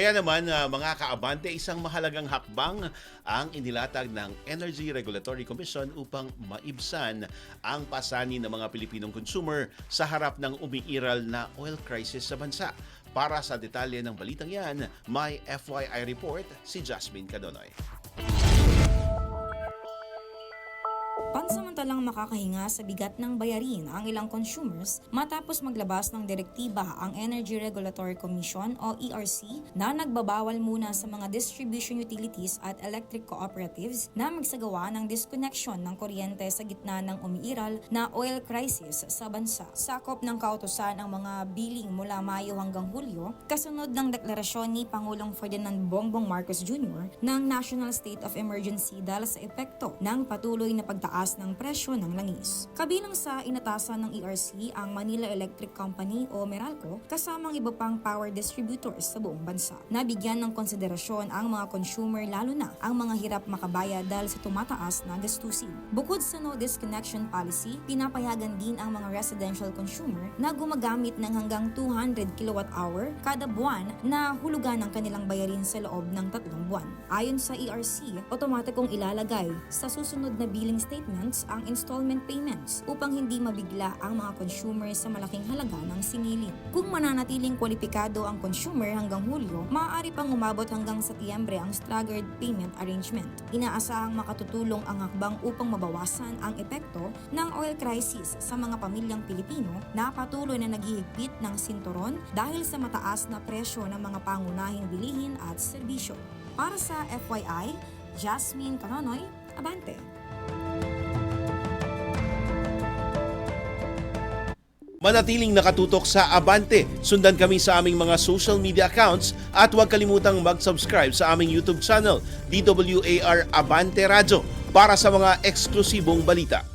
Kaya naman, mga kaabante, isang mahalagang hakbang ang inilatag ng Energy Regulatory Commission upang maibsan ang pasanin ng mga Pilipinong consumer sa harap ng umiiral na oil crisis sa bansa. Para sa detalye ng balitang yan, may FYI report si Jasmine Cadonoy. Pansamantalang makakahinga sa bigat ng bayarin ang ilang consumers matapos maglabas ng direktiba ang Energy Regulatory Commission o ERC na nagbabawal muna sa mga distribution utilities at electric cooperatives na magsagawa ng disconnection ng kuryente sa gitna ng umiiral na oil crisis sa bansa. Sakop ng kautusan ang mga billing mula Mayo hanggang Hulyo kasunod ng deklarasyon ni Pangulong Ferdinand Bongbong Marcos Jr. ng National State of Emergency dahil sa epekto ng patuloy na pagtaas ng presyo ng langis. Kabilang sa inatasan ng ERC ang Manila Electric Company o Meralco kasamang iba pang power distributors sa buong bansa. Nabigyan ng konsiderasyon ang mga consumer lalo na ang mga hirap makabayad dahil sa tumataas na gastusin. Bukod sa no disconnection policy, pinapayagan din ang mga residential consumer na gumagamit ng hanggang 200 kWh kada buwan na hulugan ng kanilang bayarin sa loob ng 3 buwan. Ayon sa ERC, otomatikong ilalagay sa susunod na billing statements ang installment payments upang hindi mabigla ang mga consumer sa malaking halaga ng singilin. Kung mananatiling kwalipikado ang consumer hanggang Hulyo, maaari pang umabot hanggang Setyembre ang staggered payment arrangement. Inaasahang makatutulong ang hakbang upang mabawasan ang epekto ng oil crisis sa mga pamilyang Pilipino na patuloy na naghihigpit ng sinturon dahil sa mataas na presyo ng mga pangunahing bilihin at serbisyo. Para sa FYI, Jasmine Cadonoy, Abante. Manatiling nakatutok sa Abante. Sundan kami sa aming mga social media accounts at huwag kalimutang mag-subscribe sa aming YouTube channel, DWAR Abante Radio, para sa mga eksklusibong balita.